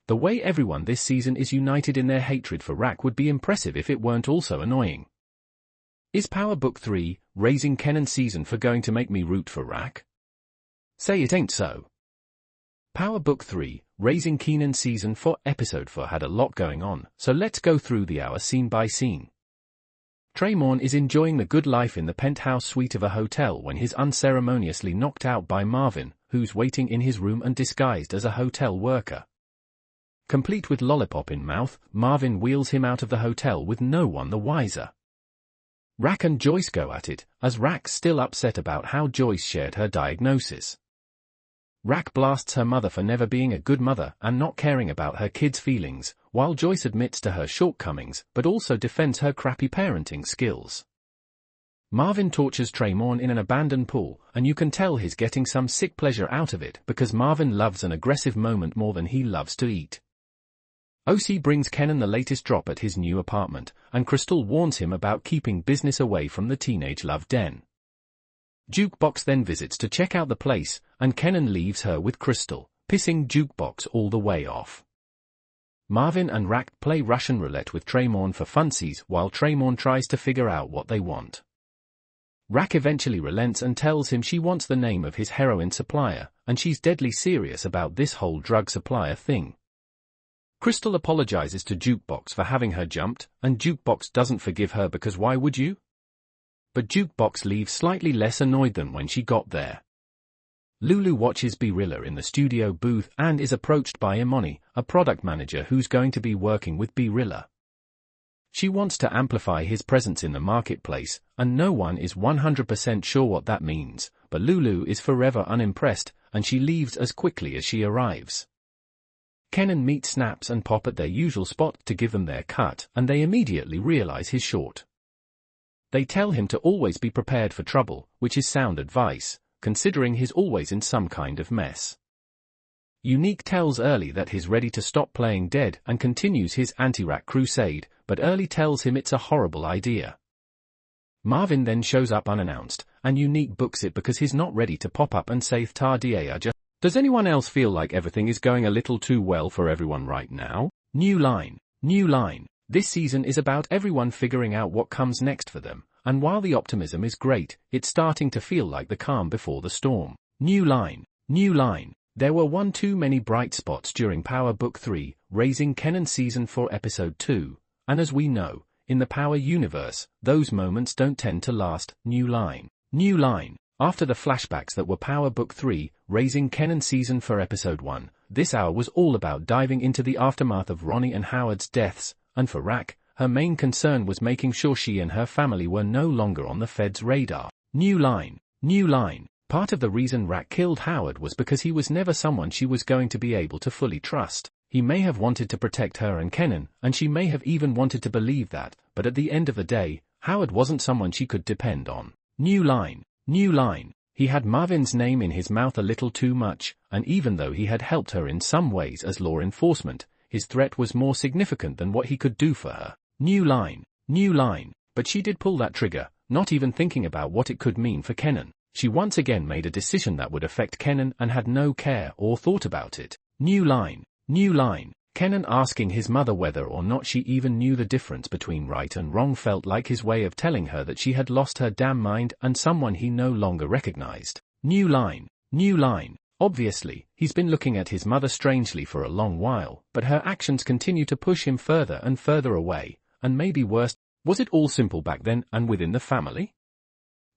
The way everyone this season is united in their hatred for Rack would be impressive if it weren't also annoying. Is Power Book 3, Raising Kanan season for going to make me root for Rack? Say it ain't so. Power Book 3, Raising Kanan Season 4 Episode 4 had a lot going on, so let's go through the hour scene by scene. Traymont is enjoying the good life in the penthouse suite of a hotel when he's unceremoniously knocked out by Marvin, who's waiting in his room and disguised as a hotel worker. Complete with lollipop in mouth, Marvin wheels him out of the hotel with no one the wiser. Rack and Joyce go at it, as Rack's still upset about how Joyce shared her diagnosis. Rack blasts her mother for never being a good mother and not caring about her kids' feelings, while Joyce admits to her shortcomings but also defends her crappy parenting skills. Marvin tortures Traymont in an abandoned pool, and you can tell he's getting some sick pleasure out of it because Marvin loves an aggressive moment more than he loves to eat. O-Cee brings Kanan the latest drop at his new apartment, and Krystal warns him about keeping business away from the teenage love den. Jukebox then visits to check out the place, and Kanan leaves her with Krystal, pissing Jukebox all the way off. Marvin and Rack play Russian roulette with Traymont for funsies while Traymont tries to figure out what they want. Rack eventually relents and tells him she wants the name of his heroin supplier, and she's deadly serious about this whole drug supplier thing. Krystal apologizes to Jukebox for having her jumped, and Jukebox doesn't forgive her because why would you? But Jukebox leaves slightly less annoyed than when she got there. Lulu watches Betrayal in the studio booth and is approached by Imani, a product manager who's going to be working with Betrayal. She wants to amplify his presence in the marketplace, and no one is 100% sure what that means, but Lulu is forever unimpressed, and she leaves as quickly as she arrives. Kanan meets Snaps and Pop at their usual spot to give them their cut, and they immediately realize he's short. They tell him to always be prepared for trouble, which is sound advice, considering he's always in some kind of mess. Unique tells Early that he's ready to stop playing dead and continues his anti-Rack crusade, but Early tells him it's a horrible idea. Marvin then shows up unannounced, and Unique books it because he's not ready to pop up and say "Tardia." Does anyone else feel like everything is going a little too well for everyone right now? New line. This season is about everyone figuring out what comes next for them, and while the optimism is great, it's starting to feel like the calm before the storm. New line. There were one too many bright spots during Power Book 3, Raising Kanan Season 4 Episode 2, and as we know, in the Power universe, those moments don't tend to last. New line. After the flashbacks that were Power Book 3, Raising Kanan Season 4 Episode 1, this hour was all about diving into the aftermath of Ronnie and Howard's deaths, and for Rack, her main concern was making sure she and her family were no longer on the Fed's radar. New line. Part of the reason Rack killed Howard was because he was never someone she was going to be able to fully trust. He may have wanted to protect her and Kanan, and she may have even wanted to believe that, but at the end of the day, Howard wasn't someone she could depend on. New line. He had Marvin's name in his mouth a little too much, and even though he had helped her in some ways as law enforcement, his threat was more significant than what he could do for her. New line. But she did pull that trigger, not even thinking about what it could mean for Kanan. She once again made a decision that would affect Kanan and had no care or thought about it. New line. Kanan asking his mother whether or not she even knew the difference between right and wrong felt like his way of telling her that she had lost her damn mind and someone he no longer recognized. New line. Obviously, he's been looking at his mother strangely for a long while, but her actions continue to push him further and further away, and maybe worse, was it all simple back then and within the family?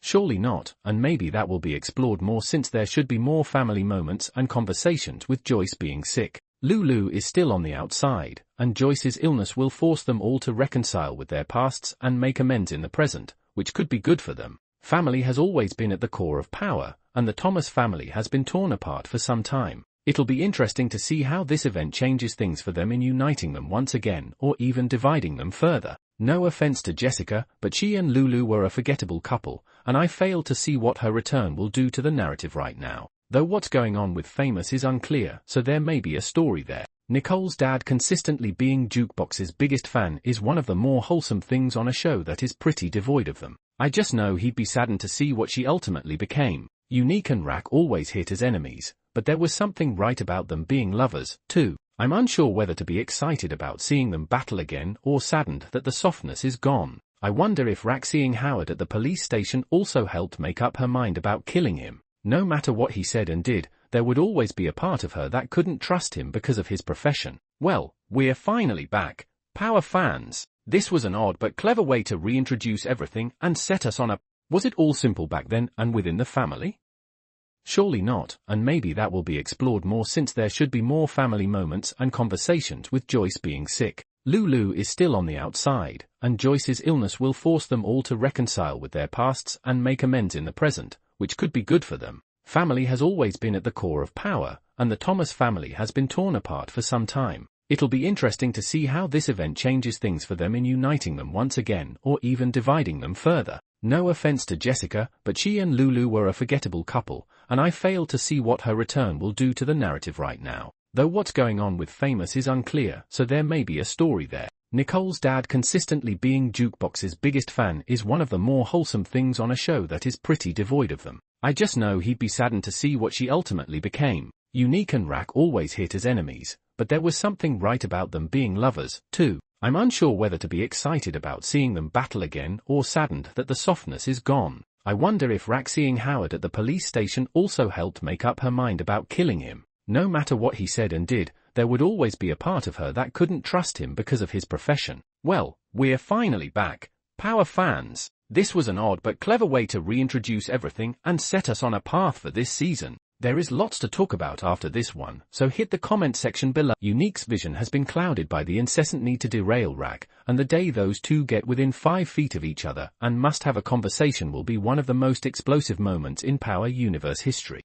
Surely not, and maybe that will be explored more since there should be more family moments and conversations with Joyce being sick. Lulu is still on the outside, and Joyce's illness will force them all to reconcile with their pasts and make amends in the present, which could be good for them. Family has always been at the core of Power, and the Thomas family has been torn apart for some time. It'll be interesting to see how this event changes things for them in uniting them once again or even dividing them further. No offense to Jessica, but she and Lulu were a forgettable couple, and I fail to see what her return will do to the narrative right now. Though what's going on with Famous is unclear, so there may be a story there. Nicole's dad consistently being Jukebox's biggest fan is one of the more wholesome things on a show that is pretty devoid of them. I just know he'd be saddened to see what she ultimately became. Unique and Rack always hit as enemies, but there was something right about them being lovers, too. I'm unsure whether to be excited about seeing them battle again or saddened that the softness is gone. I wonder if Rack seeing Howard at the police station also helped make up her mind about killing him. No matter what he said and did, there would always be a part of her that couldn't trust him because of his profession. Well, we're finally back. Power fans. This was an odd but clever way to reintroduce everything and set us on a... Was it all simple back then and within the family? Surely not, and maybe that will be explored more since there should be more family moments and conversations with Joyce being sick. Lulu is still on the outside, and Joyce's illness will force them all to reconcile with their pasts and make amends in the present, which could be good for them. Family has always been at the core of Power, and the Thomas family has been torn apart for some time. It'll be interesting to see how this event changes things for them in uniting them once again or even dividing them further. No offense to Jessica, but she and Lulu were a forgettable couple, and I fail to see what her return will do to the narrative right now. Though what's going on with Famous is unclear, so there may be a story there. Nicole's dad consistently being Jukebox's biggest fan is one of the more wholesome things on a show that is pretty devoid of them. I just know he'd be saddened to see what she ultimately became. Unique and Rack always hit as enemies, but there was something right about them being lovers, too. I'm unsure whether to be excited about seeing them battle again or saddened that the softness is gone. I wonder if Rack seeing Howard at the police station also helped make up her mind about killing him. No matter what he said and did, there would always be a part of her that couldn't trust him because of his profession. Well, we're finally back. Power fans. This was an odd but clever way to reintroduce everything and set us on a path for this season. There is lots to talk about after this one, so hit the comment section below. Unique's vision has been clouded by the incessant need to derail Rack, and the day those two get within 5 feet of each other and must have a conversation will be one of the most explosive moments in Power Universe history.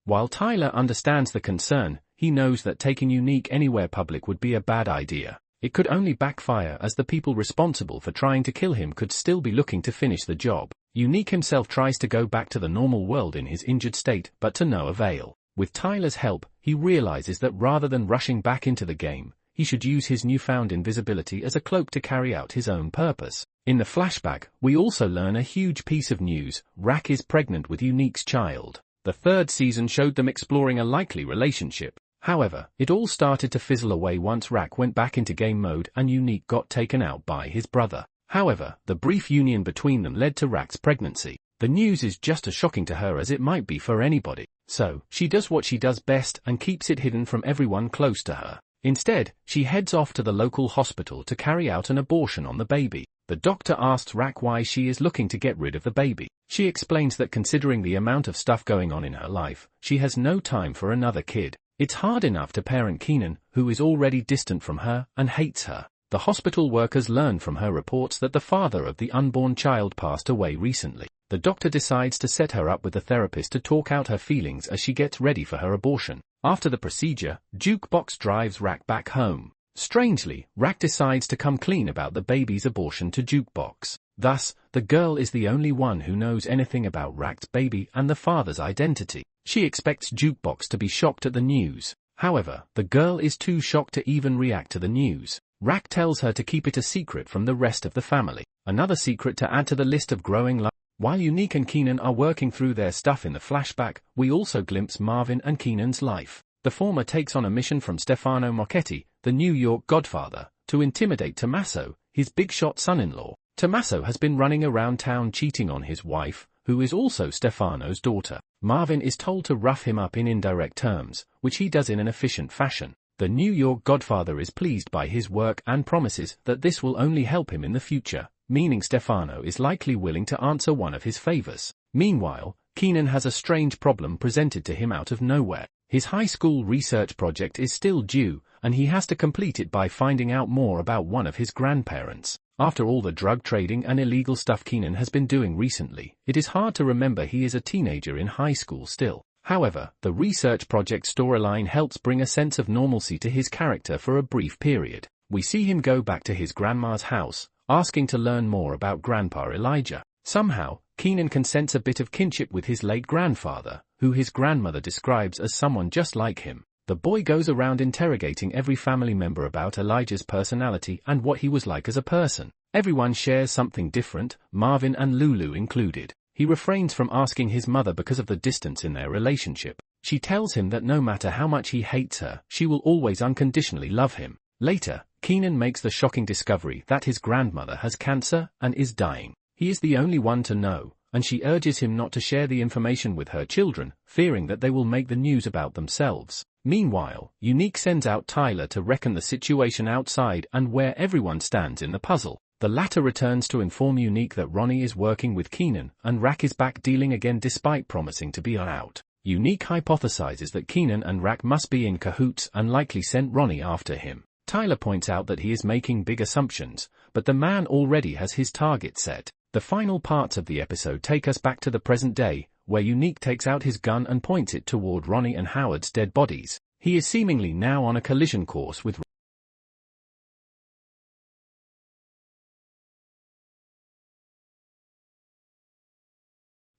While Tyler understands the concern, he knows that taking Unique anywhere public would be a bad idea. It could only backfire as the people responsible for trying to kill him could still be looking to finish the job. Unique himself tries to go back to the normal world in his injured state, but to no avail. With Tyler's help, he realizes that rather than rushing back into the game, he should use his newfound invisibility as a cloak to carry out his own purpose. In the flashback, we also learn a huge piece of news: Rack is pregnant with Unique's child. The 3rd season showed them exploring a likely relationship. However, it all started to fizzle away once Rack went back into game mode and Unique got taken out by his brother. However, the brief union between them led to Rack's pregnancy. The news is just as shocking to her as it might be for anybody. So, she does what she does best and keeps it hidden from everyone close to her. Instead, she heads off to the local hospital to carry out an abortion on the baby. The doctor asks Rack why she is looking to get rid of the baby. She explains that considering the amount of stuff going on in her life, she has no time for another kid. It's hard enough to parent Kanan, who is already distant from her and hates her. The hospital workers learn from her reports that the father of the unborn child passed away recently. The doctor decides to set her up with a therapist to talk out her feelings as she gets ready for her abortion. After the procedure, Jukebox drives Rack back home. Strangely, Rack decides to come clean about the baby's abortion to Jukebox. Thus, the girl is the only one who knows anything about Rack's baby and the father's identity. She expects Jukebox to be shocked at the news. However, the girl is too shocked to even react to the news. Rack tells her to keep it a secret from the rest of the family. Another secret to add to the list of growing lies. While Unique and Kanan are working through their stuff in the flashback, we also glimpse Marvin and Kanan's life. The former takes on a mission from Stefano Marchetti, the New York godfather, to intimidate Tommaso, his big-shot son-in-law. Tommaso has been running around town cheating on his wife, who is also Stefano's daughter. Marvin is told to rough him up in indirect terms, which he does in an efficient fashion. The New York godfather is pleased by his work and promises that this will only help him in the future, meaning Stefano is likely willing to answer one of his favors. Meanwhile, Kanan has a strange problem presented to him out of nowhere. His high school research project is still due, and he has to complete it by finding out more about one of his grandparents. After all the drug trading and illegal stuff Kanan has been doing recently, it is hard to remember he is a teenager in high school still. However, the research project storyline helps bring a sense of normalcy to his character for a brief period. We see him go back to his grandma's house, asking to learn more about Grandpa Elijah. Somehow, Kanan can sense a bit of kinship with his late grandfather, who his grandmother describes as someone just like him. The boy goes around interrogating every family member about Elijah's personality and what he was like as a person. Everyone shares something different, Marvin and Lulu included. He refrains from asking his mother because of the distance in their relationship. She tells him that no matter how much he hates her, she will always unconditionally love him. Later, Kanan makes the shocking discovery that his grandmother has cancer and is dying. He is the only one to know, and she urges him not to share the information with her children, fearing that they will make the news about themselves. Meanwhile, Unique sends out Tyler to reckon the situation outside and where everyone stands in the puzzle. The latter returns to inform Unique that Ronnie is working with Kanan, and Rack is back dealing again despite promising to be out. Unique hypothesizes that Kanan and Rack must be in cahoots and likely sent Ronnie after him. Tyler points out that he is making big assumptions, but the man already has his target set. The final parts of the episode take us back to the present day, where Unique takes out his gun and points it toward Ronnie and Howard's dead bodies. He is seemingly now on a collision course with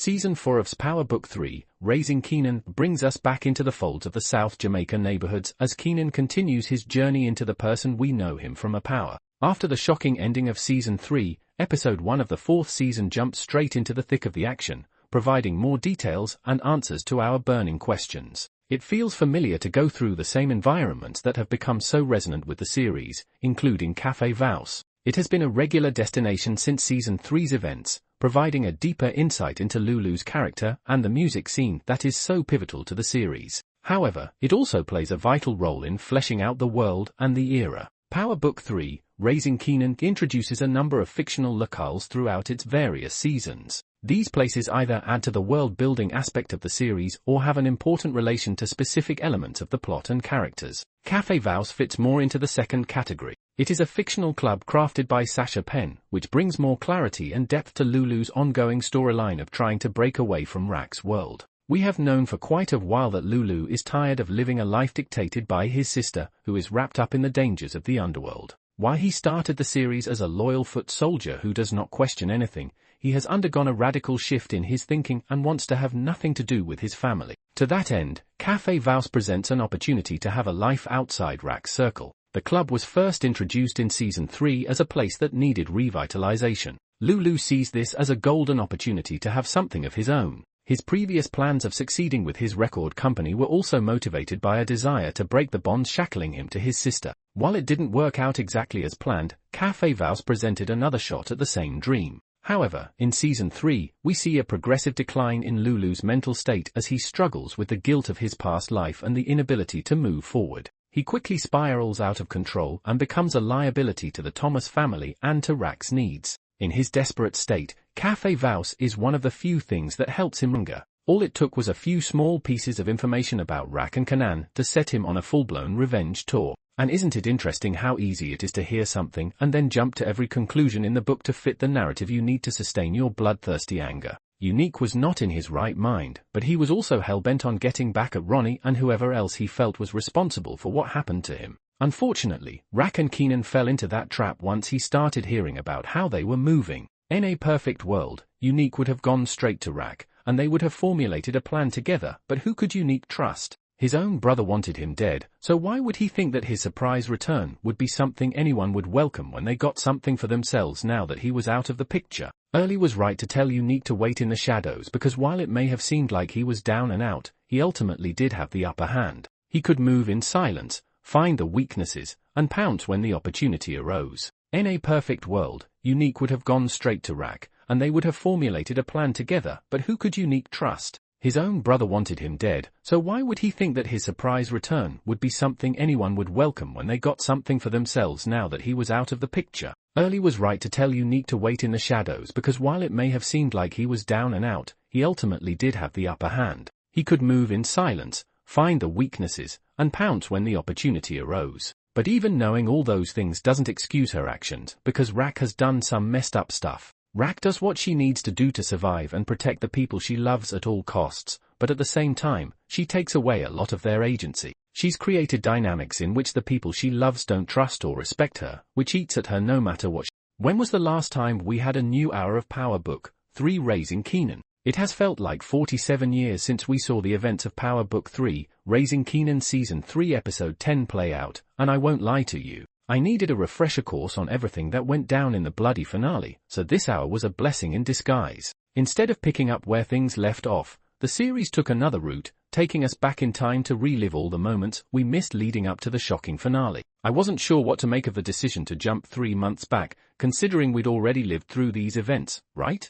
Season 4 of Power Book 3, Raising Kanan, brings us back into the folds of the South Jamaica neighborhoods as Kanan continues his journey into the person we know him from. Power. After the shocking ending of Season 3, Episode 1 of the 4th season jumps straight into the thick of the action, providing more details and answers to our burning questions. It feels familiar to go through the same environments that have become so resonant with the series, including Café Vowe. It has been a regular destination since Season 3's events, providing a deeper insight into Lulu's character and the music scene that is so pivotal to the series. However, it also plays a vital role in fleshing out the world and the era. Power Book 3, Raising Kanan, introduces a number of fictional locales throughout its various seasons. These places either add to the world-building aspect of the series or have an important relation to specific elements of the plot and characters. Café Vowe fits more into the second category. It is a fictional club crafted by Sasha Penn, which brings more clarity and depth to Lulu's ongoing storyline of trying to break away from Rack's world. We have known for quite a while that Lulu is tired of living a life dictated by his sister, who is wrapped up in the dangers of the underworld. While he started the series as a loyal foot soldier who does not question anything, he has undergone a radical shift in his thinking and wants to have nothing to do with his family. To that end, Café Vowe presents an opportunity to have a life outside Rack's circle. The club was first introduced in Season 3 as a place that needed revitalization. Lulu sees this as a golden opportunity to have something of his own. His previous plans of succeeding with his record company were also motivated by a desire to break the bonds shackling him to his sister. While it didn't work out exactly as planned, Café Vowe presented another shot at the same dream. However, in Season 3, we see a progressive decline in Lulu's mental state as he struggles with the guilt of his past life and the inability to move forward. He quickly spirals out of control and becomes a liability to the Thomas family and to Rack's needs. In his desperate state, Café Vowe is one of the few things that helps him hunger. All it took was a few small pieces of information about Rack and Kanan to set him on a full-blown revenge tour. And isn't it interesting how easy it is to hear something and then jump to every conclusion in the book to fit the narrative you need to sustain your bloodthirsty anger? Unique was not in his right mind, but he was also hell-bent on getting back at Ronnie and whoever else he felt was responsible for what happened to him. Unfortunately, Rack and Kanan fell into that trap once he started hearing about how they were moving. In a perfect world, Unique would have gone straight to Rack, and they would have formulated a plan together, but who could Unique trust? His own brother wanted him dead, so why would he think that his surprise return would be something anyone would welcome when they got something for themselves now that he was out of the picture? Early was right to tell Unique to wait in the shadows because while it may have seemed like he was down and out, he ultimately did have the upper hand. He could move in silence, find the weaknesses, and pounce when the opportunity arose. In a perfect world, Unique would have gone straight to Rack, and they would have formulated a plan together, but who could Unique trust? His own brother wanted him dead, so why would he think that his surprise return would be something anyone would welcome when they got something for themselves now that he was out of the picture? Early was right to tell Unique to wait in the shadows because while it may have seemed like he was down and out, he ultimately did have the upper hand. He could move in silence, find the weaknesses, and pounce when the opportunity arose. But even knowing all those things doesn't excuse her actions because Rack has done some messed up stuff. Rack does what she needs to do to survive and protect the people she loves at all costs, but at the same time, she takes away a lot of their agency. She's created dynamics in which the people she loves don't trust or respect her, which eats at her no matter what. When was the last time we had a new hour of Power Book 3 Raising Kanan? It has felt like 47 years since we saw the events of Power Book 3, Raising Kanan Season 3 Episode 10 play out, and I won't lie to you. I needed a refresher course on everything that went down in the bloody finale, so this hour was a blessing in disguise. Instead of picking up where things left off, The series took another route, taking us back in time to relive all the moments we missed leading up to the shocking finale. I wasn't sure what to make of the decision to jump 3 months back, considering we'd already lived through these events, right?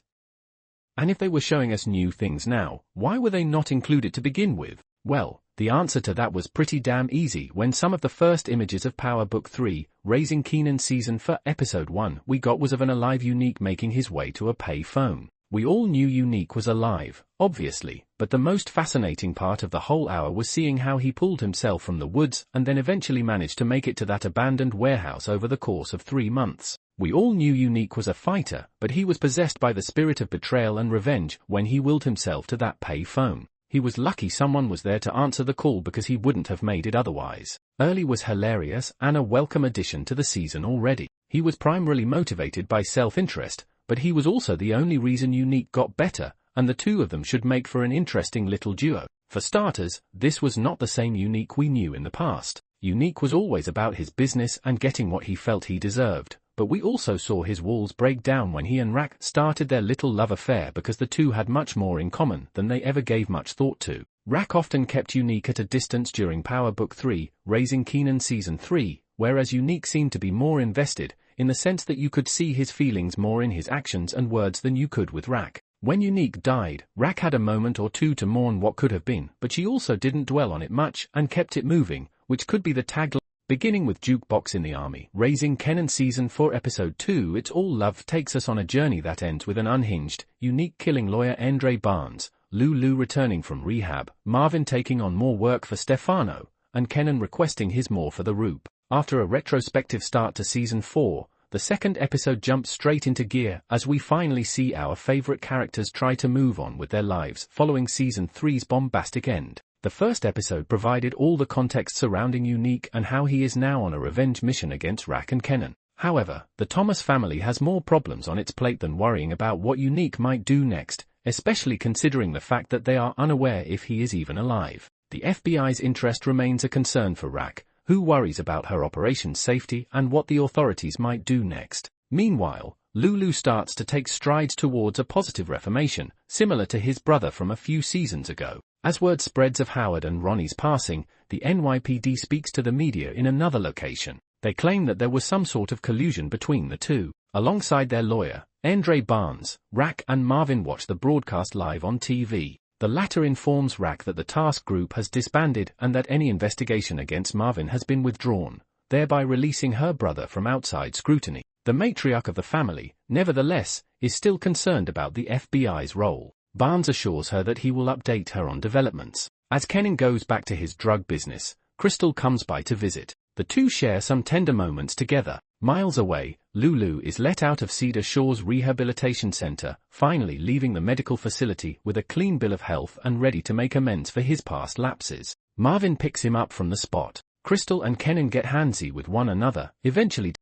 And if they were showing us new things now, why were they not included to begin with? Well, the answer to that was pretty damn easy when some of the first images of Power Book 3, Raising Kanan season for Episode 1 we got was of an alive Unique making his way to a pay phone. We all knew Unique was alive, obviously, but the most fascinating part of the whole hour was seeing how he pulled himself from the woods and then eventually managed to make it to that abandoned warehouse over the course of 3 months. We all knew Unique was a fighter, but he was possessed by the spirit of betrayal and revenge when he willed himself to that pay phone. He was lucky someone was there to answer the call because he wouldn't have made it otherwise. Early was hilarious and a welcome addition to the season already. He was primarily motivated by self-interest, but he was also the only reason Unique got better, and the two of them should make for an interesting little duo. For starters, this was not the same Unique we knew in the past. Unique was always about his business and getting what he felt he deserved, but we also saw his walls break down when he and Rack started their little love affair because the two had much more in common than they ever gave much thought to. Rack often kept Unique at a distance during Power Book 3, Raising Kanan Season 3, whereas Unique seemed to be more invested, in the sense that you could see his feelings more in his actions and words than you could with Rack. When Unique died, Rack had a moment or two to mourn what could have been, but she also didn't dwell on it much and kept it moving, which could be the tagline. Beginning with Jukebox in the army, Raising Kanan Season 4 Episode 2 It's All Love takes us on a journey that ends with an unhinged, Unique killing lawyer Andre Barnes, Lulu returning from rehab, Marvin taking on more work for Stefano, and Kanan requesting his more for the Roop. After a retrospective start to Season 4, the second episode jumps straight into gear as we finally see our favorite characters try to move on with their lives following Season 3's bombastic end. The first episode provided all the context surrounding Unique and how he is now on a revenge mission against Rack and Kanan. However, the Thomas family has more problems on its plate than worrying about what Unique might do next, especially considering the fact that they are unaware if he is even alive. The FBI's interest remains a concern for Rack, who worries about her operation's safety and what the authorities might do next. Meanwhile, Lulu starts to take strides towards a positive reformation, similar to his brother from a few seasons ago. As word spreads of Howard and Ronnie's passing, the NYPD speaks to the media in another location. They claim that there was some sort of collusion between the two. Alongside their lawyer, Andre Barnes, Rack and Marvin watch the broadcast live on TV. The latter informs Rack that the task group has disbanded and that any investigation against Marvin has been withdrawn, thereby releasing her brother from outside scrutiny. The matriarch of the family, nevertheless, is still concerned about the FBI's role. Barnes assures her that he will update her on developments. As Kanan goes back to his drug business, Krystal comes by to visit. The two share some tender moments together. Miles away, Lulu is let out of Cedar Shores Rehabilitation Center, finally leaving the medical facility with a clean bill of health and ready to make amends for his past lapses. Marvin picks him up from the spot. Krystal and Kanan get handsy with one another, eventually